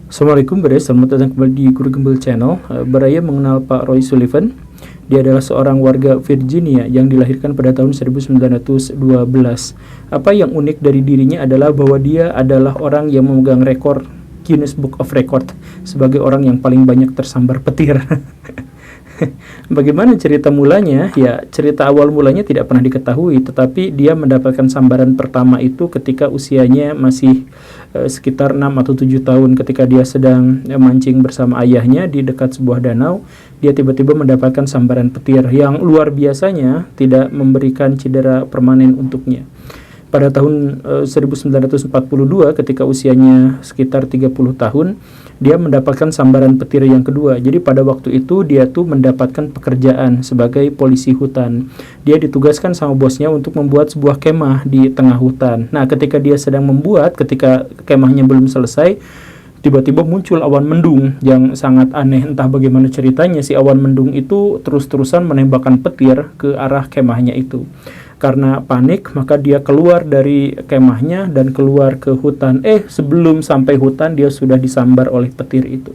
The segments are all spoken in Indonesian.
Assalamualaikum Beres, selamat datang kembali di Guru Gembel Channel. Beraya mengenal Pak Roy Sullivan. Dia adalah seorang warga Virginia yang dilahirkan pada tahun 1912. Apa yang unik dari dirinya adalah bahwa dia adalah orang yang memegang rekor Guinness Book of Record sebagai orang yang paling banyak tersambar petir. Bagaimana cerita mulanya? Ya, cerita awal mulanya tidak pernah diketahui, tetapi dia mendapatkan sambaran pertama itu ketika usianya masih sekitar 6 atau 7 tahun, ketika dia sedang mancing bersama ayahnya di dekat sebuah danau. Dia tiba-tiba mendapatkan sambaran petir yang luar biasanya tidak memberikan cedera permanen untuknya. Pada tahun 1942, ketika usianya sekitar 30 tahun, dia mendapatkan sambaran petir yang kedua. Jadi pada waktu itu dia tuh mendapatkan pekerjaan sebagai polisi hutan. Dia ditugaskan sama bosnya untuk membuat sebuah kemah di tengah hutan. Nah, ketika dia sedang membuat, ketika kemahnya belum selesai, tiba-tiba muncul awan mendung yang sangat aneh. Entah bagaimana ceritanya, si awan mendung itu terus-terusan menembakkan petir ke arah kemahnya itu. Karena panik, maka dia keluar dari kemahnya dan keluar ke hutan. Sebelum sampai hutan, dia sudah disambar oleh petir itu.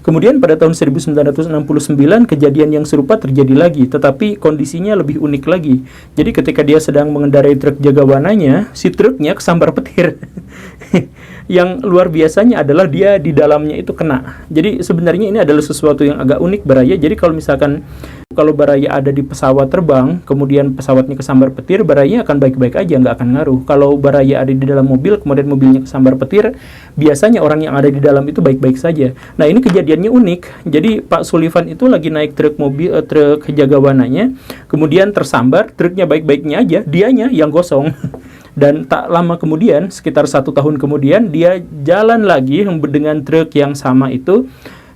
Kemudian pada tahun 1969, kejadian yang serupa terjadi lagi, tetapi kondisinya lebih unik lagi. Jadi ketika dia sedang mengendarai truk jagawananya, si truknya kesambar petir. Yang luar biasanya adalah dia di dalamnya itu kena. Jadi sebenarnya ini adalah sesuatu yang agak unik, Baraya. Jadi kalau Baraya ada di pesawat terbang, kemudian pesawatnya kesambar petir, Baraya akan baik-baik aja, nggak akan ngaruh. Kalau Baraya ada di dalam mobil, kemudian mobilnya kesambar petir, biasanya orang yang ada di dalam itu baik-baik saja. Nah, ini kejadiannya unik. Jadi Pak Sullivan itu lagi naik truk jagawananya, kemudian tersambar, truknya baik-baiknya aja, dianya yang gosong. Dan tak lama kemudian, sekitar 1 tahun kemudian, dia jalan lagi dengan truk yang sama itu.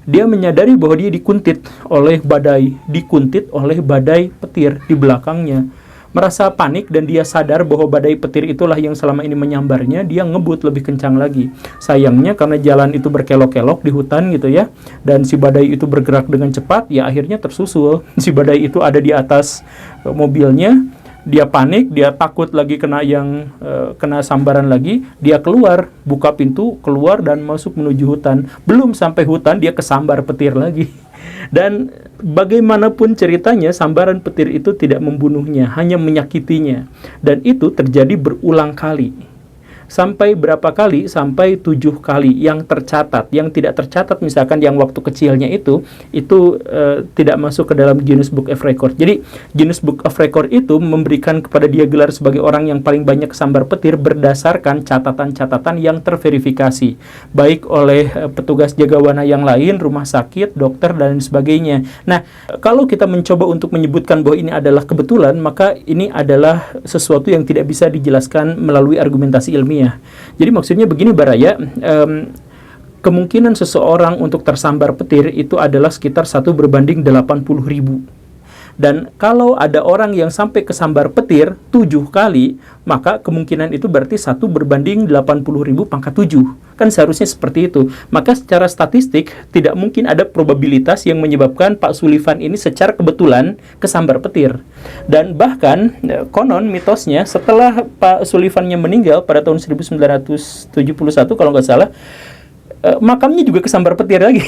Dia menyadari bahwa dia dikuntit oleh badai petir di belakangnya. Merasa panik dan dia sadar bahwa badai petir itulah yang selama ini menyambarnya. Dia ngebut lebih kencang lagi. Sayangnya karena jalan itu berkelok-kelok di hutan gitu ya, dan si badai itu bergerak dengan cepat, ya akhirnya tersusul. Si badai itu ada di atas mobilnya. Dia panik, dia takut lagi kena sambaran lagi. Dia keluar, buka pintu, keluar dan masuk menuju hutan. Belum sampai hutan, dia kesambar petir lagi. Dan bagaimanapun ceritanya, sambaran petir itu tidak membunuhnya, hanya menyakitinya. Dan itu terjadi berulang kali. Sampai berapa kali? Sampai 7 kali yang tercatat. Yang tidak tercatat, misalkan yang waktu kecilnya itu tidak masuk ke dalam Guinness Book of Record. Jadi Guinness Book of Record itu memberikan kepada dia gelar sebagai orang yang paling banyak kesambar petir berdasarkan catatan-catatan yang terverifikasi, baik oleh petugas jagawana yang lain, rumah sakit, dokter, dan sebagainya. Nah, kalau kita mencoba untuk menyebutkan bahwa ini adalah kebetulan, maka ini adalah sesuatu yang tidak bisa dijelaskan melalui argumentasi ilmiah. Jadi maksudnya begini, Baraya, kemungkinan seseorang untuk tersambar petir itu adalah sekitar 1/80.000. Dan kalau ada orang yang sampai kesambar petir 7 kali, maka kemungkinan itu berarti 1/80.000 pangkat 7. Kan seharusnya seperti itu. Maka secara statistik tidak mungkin ada probabilitas yang menyebabkan Pak Sullivan ini secara kebetulan kesambar petir. Dan bahkan konon mitosnya, setelah Pak Sullivan-nya meninggal pada tahun 1971 kalau nggak salah, makamnya juga kesambar petir lagi.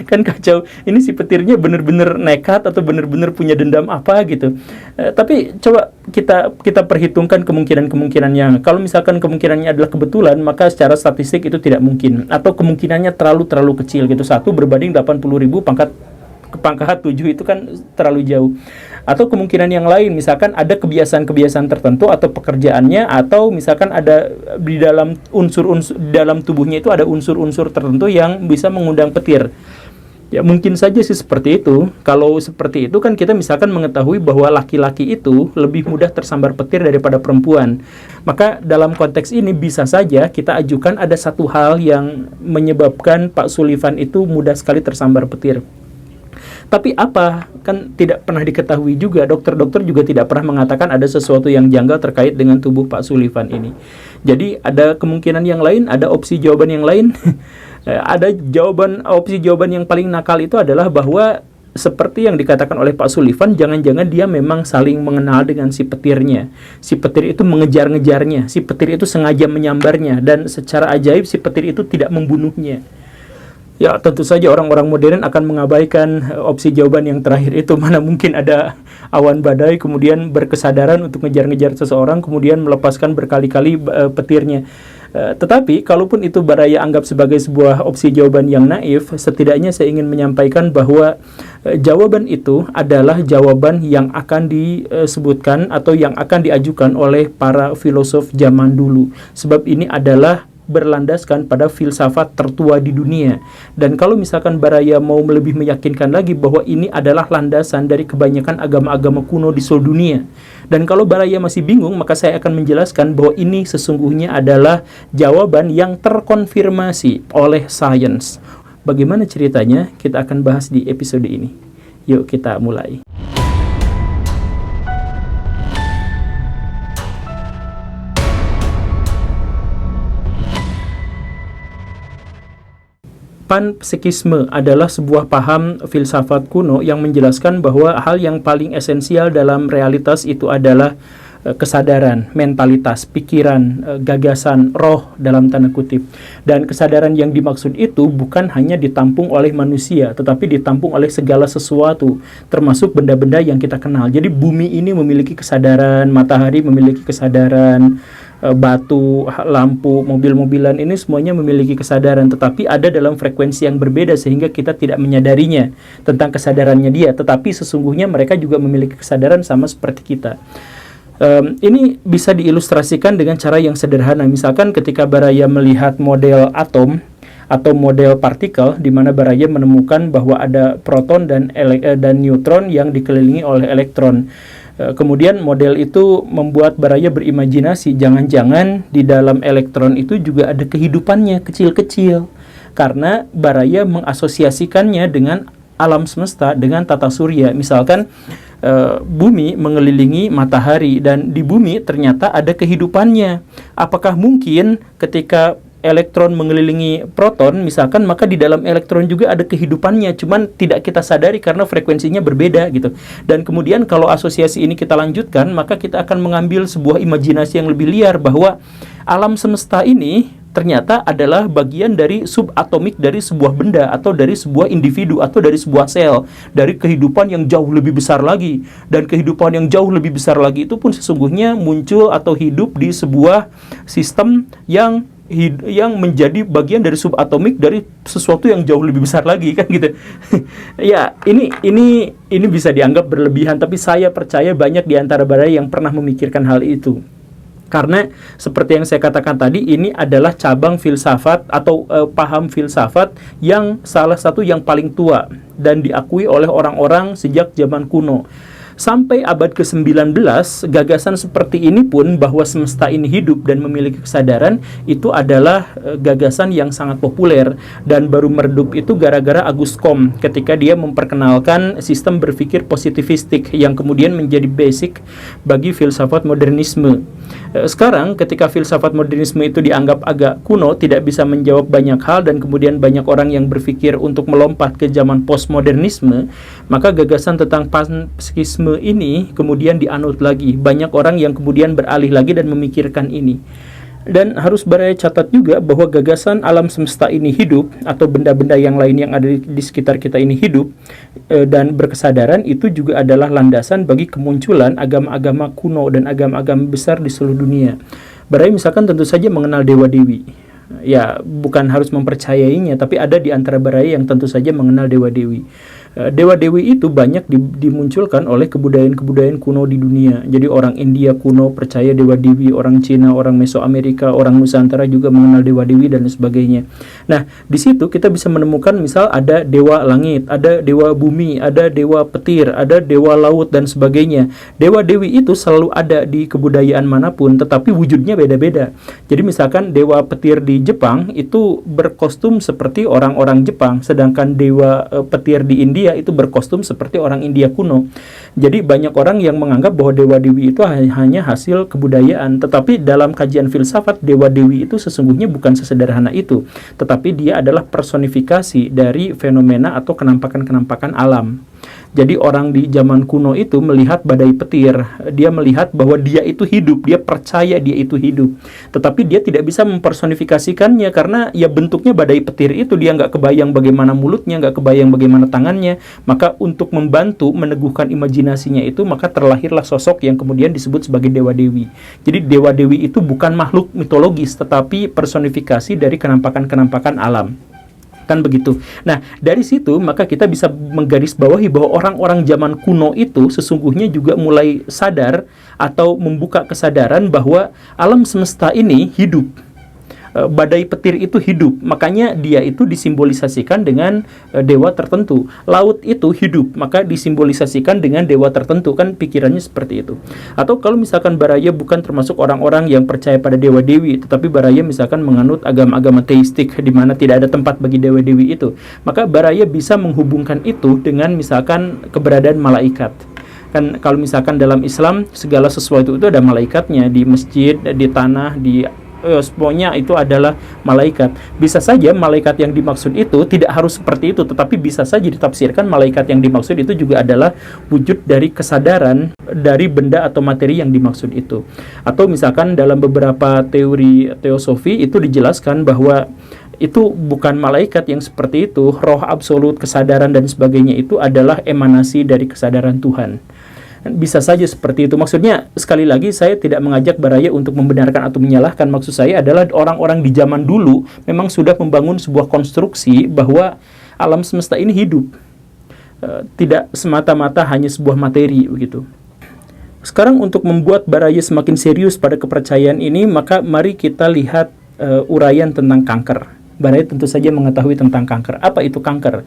Kan kacau. Ini si petirnya benar-benar nekat atau benar-benar punya dendam apa gitu. Tapi coba kita perhitungkan kemungkinan-kemungkinannya. Kalau misalkan kemungkinannya adalah kebetulan, maka secara statistik itu tidak mungkin, atau kemungkinannya terlalu kecil gitu. 1/80.000 pangkat 7 itu kan terlalu jauh. Atau kemungkinan yang lain, misalkan ada kebiasaan-kebiasaan tertentu atau pekerjaannya, atau misalkan ada di dalam dalam tubuhnya itu ada unsur-unsur tertentu yang bisa mengundang petir. Ya mungkin saja sih seperti itu. Kalau seperti itu kan kita misalkan mengetahui bahwa laki-laki itu lebih mudah tersambar petir daripada perempuan. Maka dalam konteks ini bisa saja kita ajukan ada satu hal yang menyebabkan Pak Sullivan itu mudah sekali tersambar petir. Tapi apa? Kan tidak pernah diketahui juga. Dokter-dokter juga tidak pernah mengatakan ada sesuatu yang janggal terkait dengan tubuh Pak Sullivan ini. Jadi ada kemungkinan yang lain, ada opsi jawaban yang lain. Opsi jawaban yang paling nakal itu adalah bahwa seperti yang dikatakan oleh Pak Sullivan, jangan-jangan dia memang saling mengenal dengan si petirnya. Si petir itu mengejar-ngejarnya, si petir itu sengaja menyambarnya, dan secara ajaib si petir itu tidak membunuhnya. Ya, tentu saja orang-orang modern akan mengabaikan opsi jawaban yang terakhir itu. Mana mungkin ada awan badai kemudian berkesadaran untuk ngejar-ngejar seseorang kemudian melepaskan berkali-kali petirnya. Tetapi kalaupun itu Baraya anggap sebagai sebuah opsi jawaban yang naif, setidaknya saya ingin menyampaikan bahwa jawaban itu adalah jawaban yang akan disebutkan atau yang akan diajukan oleh para filosof zaman dulu. Sebab ini adalah berlandaskan pada filsafat tertua di dunia. Dan kalau misalkan Baraya mau lebih meyakinkan lagi bahwa ini adalah landasan dari kebanyakan agama-agama kuno di seluruh dunia. Dan kalau Baraya masih bingung, maka saya akan menjelaskan bahwa ini sesungguhnya adalah jawaban yang terkonfirmasi oleh sains. Bagaimana ceritanya? Kita akan bahas di episode ini. Yuk kita mulai. Panpsikisme adalah sebuah paham filsafat kuno yang menjelaskan bahwa hal yang paling esensial dalam realitas itu adalah kesadaran, mentalitas, pikiran, gagasan, roh dalam tanda kutip. Dan kesadaran yang dimaksud itu bukan hanya ditampung oleh manusia, tetapi ditampung oleh segala sesuatu, termasuk benda-benda yang kita kenal. Jadi bumi ini memiliki kesadaran, matahari memiliki kesadaran, batu, lampu, mobil-mobilan ini semuanya memiliki kesadaran, tetapi ada dalam frekuensi yang berbeda sehingga kita tidak menyadarinya tentang kesadarannya dia, tetapi sesungguhnya mereka juga memiliki kesadaran sama seperti kita. Ini bisa diilustrasikan dengan cara yang sederhana. Misalkan ketika Baraya melihat model atom atau model partikel, di mana Baraya menemukan bahwa ada proton dan neutron yang dikelilingi oleh elektron. Kemudian model itu membuat Baraya berimajinasi, jangan-jangan di dalam elektron itu juga ada kehidupannya kecil-kecil. Karena Baraya mengasosiasikannya dengan alam semesta, dengan tata surya. Misalkan bumi mengelilingi matahari dan di bumi ternyata ada kehidupannya. Apakah mungkin ketika elektron mengelilingi proton misalkan, maka di dalam elektron juga ada kehidupannya, cuman tidak kita sadari karena frekuensinya berbeda gitu. Dan kemudian kalau asosiasi ini kita lanjutkan, maka kita akan mengambil sebuah imajinasi yang lebih liar bahwa alam semesta ini ternyata adalah bagian dari subatomik dari sebuah benda atau dari sebuah individu atau dari sebuah sel, dari kehidupan yang jauh lebih besar lagi. Dan kehidupan yang jauh lebih besar lagi itu pun sesungguhnya muncul atau hidup di sebuah sistem yang menjadi bagian dari subatomik dari sesuatu yang jauh lebih besar lagi, kan gitu. Ya, ini bisa dianggap berlebihan, tapi saya percaya banyak di antara Baraya yang pernah memikirkan hal itu. Karena seperti yang saya katakan tadi, ini adalah cabang filsafat atau paham filsafat yang salah satu yang paling tua dan diakui oleh orang-orang sejak zaman kuno. Sampai abad ke-19, gagasan seperti ini pun bahwa semesta ini hidup dan memiliki kesadaran, itu adalah gagasan yang sangat populer dan baru meredup itu gara-gara Auguste Comte ketika dia memperkenalkan sistem berpikir positivistik yang kemudian menjadi basic bagi filsafat modernisme. Sekarang ketika filsafat modernisme itu dianggap agak kuno, tidak bisa menjawab banyak hal, dan kemudian banyak orang yang berpikir untuk melompat ke zaman postmodernisme, maka gagasan tentang panpsikisme ini kemudian dianut lagi. Banyak orang yang kemudian beralih lagi dan memikirkan ini. Dan harus Baraya catat juga bahwa gagasan alam semesta ini hidup atau benda-benda yang lain yang ada di sekitar kita ini hidup dan berkesadaran, itu juga adalah landasan bagi kemunculan agama-agama kuno dan agama-agama besar di seluruh dunia. Baraya misalkan tentu saja mengenal dewa-dewi. Ya, bukan harus mempercayainya, tapi ada di antara Baraya yang tentu saja mengenal dewa-dewi. Dewa-dewi itu banyak dimunculkan oleh kebudayaan-kebudayaan kuno di dunia. Jadi orang India kuno percaya dewa-dewi, orang Cina, orang Mesoamerika, orang Nusantara juga mengenal dewa-dewi dan sebagainya. Nah, di situ kita bisa menemukan misal ada dewa langit, ada dewa bumi, ada dewa petir, ada dewa laut dan sebagainya. Dewa-dewi itu selalu ada di kebudayaan manapun, tetapi wujudnya beda-beda. Jadi misalkan dewa petir di Jepang itu berkostum seperti orang-orang Jepang, sedangkan dewa petir di India India itu berkostum seperti orang India kuno. Jadi banyak orang yang menganggap bahwa dewa-dewi itu hanya hasil kebudayaan, tetapi dalam kajian filsafat, dewa-dewi itu sesungguhnya bukan sesederhana itu, tetapi dia adalah personifikasi dari fenomena atau kenampakan-kenampakan alam. Jadi orang di zaman kuno itu melihat badai petir, dia melihat bahwa dia itu hidup, dia percaya dia itu hidup. Tetapi dia tidak bisa mempersonifikasikannya karena ya bentuknya badai petir itu, dia nggak kebayang bagaimana mulutnya, nggak kebayang bagaimana tangannya. Maka untuk membantu meneguhkan imajinasinya itu, maka terlahirlah sosok yang kemudian disebut sebagai dewa-dewi. Jadi dewa-dewi itu bukan makhluk mitologis, tetapi personifikasi dari kenampakan-kenampakan alam. Kan begitu. Nah, dari situ maka kita bisa menggarisbawahi bahwa orang-orang zaman kuno itu sesungguhnya juga mulai sadar atau membuka kesadaran bahwa alam semesta ini hidup. Badai petir itu hidup, makanya dia itu disimbolisasikan dengan dewa tertentu. Laut itu hidup, maka disimbolisasikan dengan dewa tertentu. Kan pikirannya seperti itu. Atau kalau misalkan Baraya bukan termasuk orang-orang yang percaya pada dewa-dewi, tetapi Baraya misalkan menganut agama-agama teistik di mana tidak ada tempat bagi dewa-dewi itu, maka Baraya bisa menghubungkan itu dengan misalkan keberadaan malaikat. Kan kalau misalkan dalam Islam segala sesuatu itu ada malaikatnya, di masjid, di tanah, di semuanya itu adalah malaikat. Bisa saja malaikat yang dimaksud itu tidak harus seperti itu, tetapi bisa saja ditafsirkan malaikat yang dimaksud itu juga adalah wujud dari kesadaran dari benda atau materi yang dimaksud itu. Atau misalkan dalam beberapa teori teosofi itu dijelaskan bahwa itu bukan malaikat yang seperti itu, roh absolut, kesadaran dan sebagainya itu adalah emanasi dari kesadaran Tuhan. Bisa saja seperti itu. Maksudnya, sekali lagi saya tidak mengajak Baraya untuk membenarkan atau menyalahkan. Maksud saya adalah orang-orang di zaman dulu memang sudah membangun sebuah konstruksi bahwa alam semesta ini hidup, tidak semata-mata hanya sebuah materi begitu. Sekarang untuk membuat Baraya semakin serius pada kepercayaan ini, maka mari kita lihat uraian tentang kanker. Baraya tentu saja mengetahui tentang kanker. Apa itu kanker?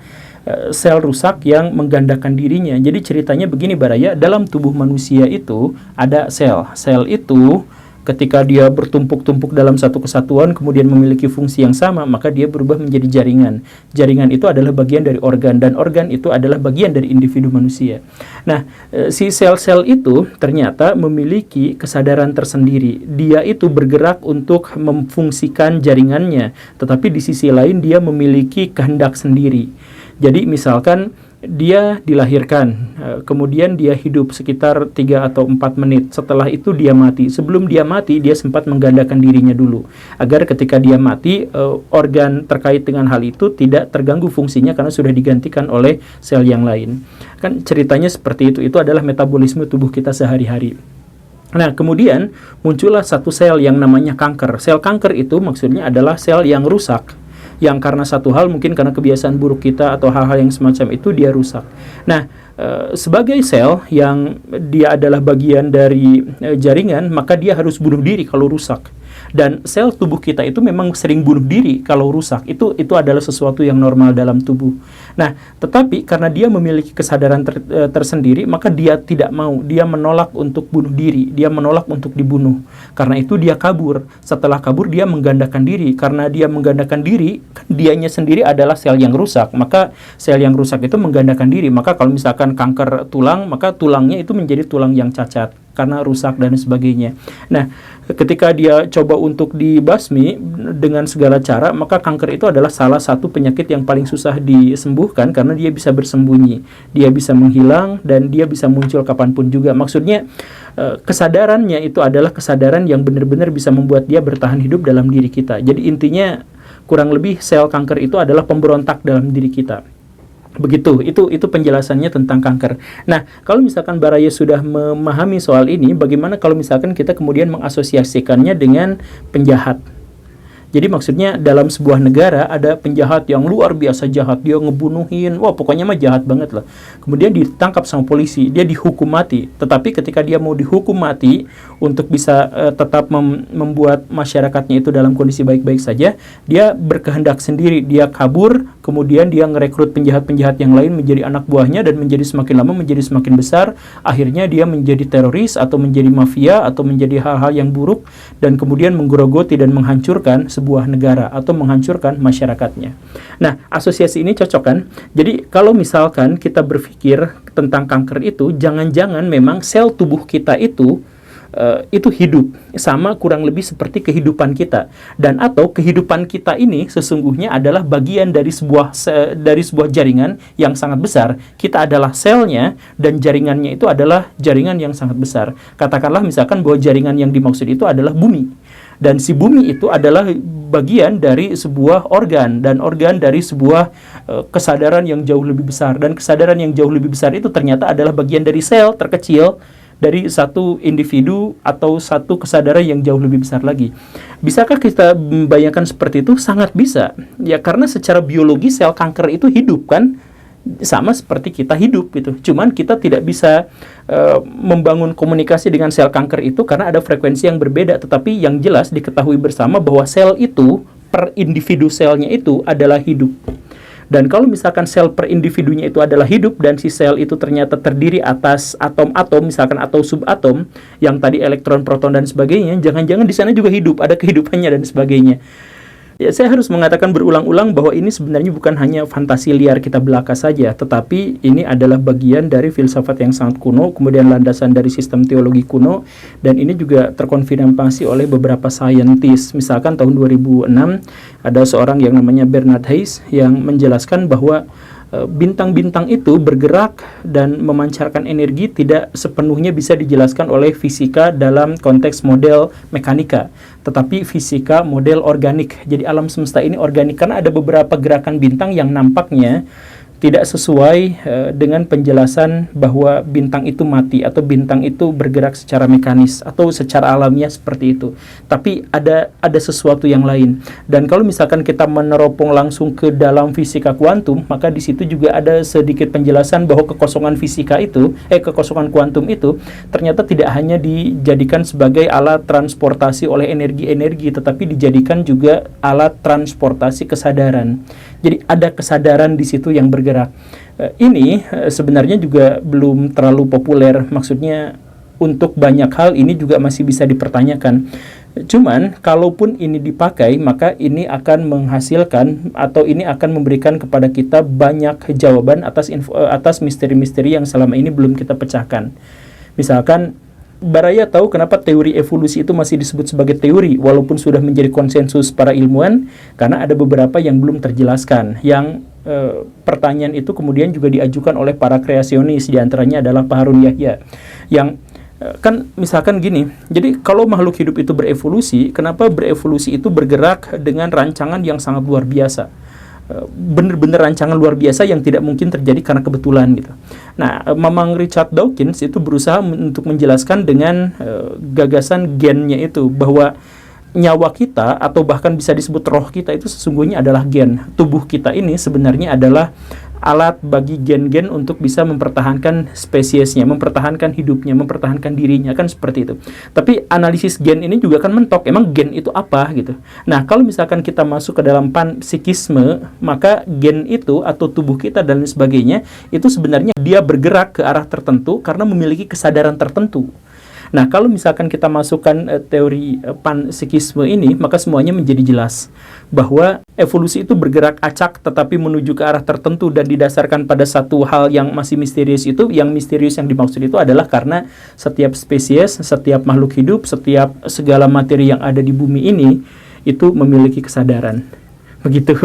Sel rusak yang menggandakan dirinya. Jadi ceritanya begini Baraya, dalam tubuh manusia itu ada sel. Sel itu ketika dia bertumpuk-tumpuk dalam satu kesatuan kemudian memiliki fungsi yang sama, maka dia berubah menjadi jaringan. Jaringan itu adalah bagian dari organ, dan organ itu adalah bagian dari individu manusia. Nah, si sel-sel itu ternyata memiliki kesadaran tersendiri. Dia itu bergerak untuk memfungsikan jaringannya, tetapi di sisi lain dia memiliki kehendak sendiri. Jadi misalkan dia dilahirkan, kemudian dia hidup sekitar 3 atau 4 menit. Setelah itu dia mati. Sebelum dia mati, dia sempat menggandakan dirinya dulu, agar ketika dia mati, organ terkait dengan hal itu tidak terganggu fungsinya karena sudah digantikan oleh sel yang lain. Kan ceritanya seperti itu. Itu adalah metabolisme tubuh kita sehari-hari. Nah, kemudian muncullah satu sel yang namanya kanker. Sel kanker itu maksudnya adalah sel yang rusak, yang karena satu hal, mungkin karena kebiasaan buruk kita atau hal-hal yang semacam itu, dia rusak. Nah, sebagai sel yang dia adalah bagian dari jaringan, maka dia harus bunuh diri kalau rusak. Dan sel tubuh kita itu memang sering bunuh diri kalau rusak. Itu adalah sesuatu yang normal dalam tubuh. Nah, tetapi karena dia memiliki kesadaran tersendiri, maka dia tidak mau. Dia menolak untuk bunuh diri. Dia menolak untuk dibunuh. Karena itu dia kabur. Setelah kabur, dia menggandakan diri. Karena dia menggandakan diri, dianya sendiri adalah sel yang rusak. Maka sel yang rusak itu menggandakan diri. Maka kalau misalkan kanker tulang, maka tulangnya itu menjadi tulang yang cacat karena rusak dan sebagainya. Nah, ketika dia coba untuk dibasmi dengan segala cara, maka kanker itu adalah salah satu penyakit yang paling susah disembuhkan karena dia bisa bersembunyi, dia bisa menghilang, dan dia bisa muncul kapanpun juga. Maksudnya, kesadarannya itu adalah kesadaran yang benar-benar bisa membuat dia bertahan hidup dalam diri kita. Jadi intinya, kurang lebih sel kanker itu adalah pemberontak dalam diri kita. Begitu, itu penjelasannya tentang kanker. Nah, kalau misalkan Baraya sudah memahami soal ini, bagaimana kalau misalkan kita kemudian mengasosiasikannya dengan penjahat? Jadi maksudnya dalam sebuah negara ada penjahat yang luar biasa jahat, dia ngebunuhin, wah pokoknya mah jahat banget lah. Kemudian ditangkap sama polisi, dia dihukum mati. Tetapi ketika dia mau dihukum mati untuk bisa tetap membuat masyarakatnya itu dalam kondisi baik-baik saja, dia berkehendak sendiri, dia kabur, kemudian dia ngerekrut penjahat-penjahat yang lain menjadi anak buahnya, dan menjadi semakin lama menjadi semakin besar, akhirnya dia menjadi teroris atau menjadi mafia atau menjadi hal-hal yang buruk, dan kemudian menggerogoti dan menghancurkan sebuah negara atau menghancurkan masyarakatnya. Nah, asosiasi ini cocok kan? Jadi kalau misalkan kita berpikir tentang kanker itu, jangan-jangan memang sel tubuh kita itu hidup sama kurang lebih seperti kehidupan kita, dan atau kehidupan kita ini sesungguhnya adalah bagian dari sebuah jaringan yang sangat besar. Kita adalah selnya, dan jaringannya itu adalah jaringan yang sangat besar. Katakanlah misalkan bahwa jaringan yang dimaksud itu adalah bumi, dan si bumi itu adalah bagian dari sebuah organ, dan organ dari sebuah kesadaran yang jauh lebih besar, dan kesadaran yang jauh lebih besar itu ternyata adalah bagian dari sel terkecil dari satu individu atau satu kesadaran yang jauh lebih besar lagi. Bisakah kita membayangkan seperti itu? Sangat bisa. Ya, karena secara biologi sel kanker itu hidup kan? Sama seperti kita hidup gitu. Cuman kita tidak bisa membangun komunikasi dengan sel kanker itu karena ada frekuensi yang berbeda. Tetapi yang jelas diketahui bersama bahwa sel itu, per individu selnya itu adalah hidup. Dan kalau misalkan sel per individunya itu adalah hidup, dan si sel itu ternyata terdiri atas atom-atom, misalkan atau subatom, yang tadi elektron, proton, dan sebagainya, jangan-jangan di sana juga hidup, ada kehidupannya dan sebagainya. Ya, saya harus mengatakan berulang-ulang bahwa ini sebenarnya bukan hanya fantasi liar kita belaka saja, tetapi ini adalah bagian dari filsafat yang sangat kuno, kemudian landasan dari sistem teologi kuno, dan ini juga terkonfirmasi oleh beberapa saintis. Misalkan tahun 2006 ada seorang yang namanya Bernard Hayes yang menjelaskan bahwa bintang-bintang itu bergerak dan memancarkan energi tidak sepenuhnya bisa dijelaskan oleh fisika dalam konteks model mekanika, tetapi fisika model organik. Jadi alam semesta ini organik, karena ada beberapa gerakan bintang yang nampaknya tidak sesuai dengan penjelasan bahwa bintang itu mati atau bintang itu bergerak secara mekanis atau secara alamiah seperti itu. Tapi ada sesuatu yang lain. Dan kalau misalkan kita meneropong langsung ke dalam fisika kuantum, maka di situ juga ada sedikit penjelasan bahwa kekosongan fisika itu, kekosongan kuantum itu ternyata tidak hanya dijadikan sebagai alat transportasi oleh energi-energi, tetapi dijadikan juga alat transportasi kesadaran. Jadi ada kesadaran di situ yang bergerak. Ini sebenarnya juga belum terlalu populer. Maksudnya untuk banyak hal ini juga masih bisa dipertanyakan. Cuman kalaupun ini dipakai, maka ini akan menghasilkan atau ini akan memberikan kepada kita banyak jawaban atas misteri-misteri yang selama ini belum kita pecahkan. Misalkan Baraya tahu kenapa teori evolusi itu masih disebut sebagai teori walaupun sudah menjadi konsensus para ilmuwan, karena ada beberapa yang belum terjelaskan. Yang pertanyaan itu kemudian juga diajukan oleh para kreasionis, diantaranya adalah Pak Harun Yahya, yang kan misalkan gini, jadi kalau makhluk hidup itu berevolusi, kenapa berevolusi itu bergerak dengan rancangan yang sangat luar biasa? Bener-bener rancangan luar biasa yang tidak mungkin terjadi karena kebetulan gitu. Nah, Mamang Richard Dawkins itu berusaha untuk menjelaskan dengan gagasan gennya itu, bahwa nyawa kita atau bahkan bisa disebut roh kita itu sesungguhnya adalah gen. Tubuh kita ini sebenarnya adalah alat bagi gen-gen untuk bisa mempertahankan spesiesnya, mempertahankan hidupnya, mempertahankan dirinya, kan seperti itu. Tapi analisis gen ini juga kan mentok, emang gen itu apa gitu. Nah, kalau misalkan kita masuk ke dalam panpsikisme, maka gen itu atau tubuh kita dan sebagainya itu sebenarnya dia bergerak ke arah tertentu karena memiliki kesadaran tertentu. Nah, kalau misalkan kita masukkan teori panpsikisme ini, maka semuanya menjadi jelas bahwa evolusi itu bergerak acak tetapi menuju ke arah tertentu dan didasarkan pada satu hal yang masih misterius itu. Yang misterius yang dimaksud itu adalah karena setiap spesies, setiap makhluk hidup, setiap segala materi yang ada di bumi ini itu memiliki kesadaran. Begitu.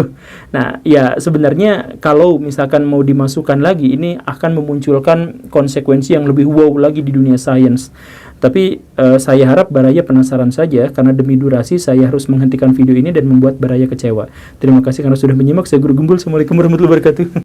Nah, ya sebenarnya kalau misalkan mau dimasukkan lagi, ini akan memunculkan konsekuensi yang lebih wow lagi di dunia sains. Tapi saya harap Baraya penasaran saja, karena demi durasi saya harus menghentikan video ini dan membuat Baraya kecewa. Terima kasih karena sudah menyimak. Saya Guru Gembul. Assalamualaikum warahmatullahi wabarakatuh.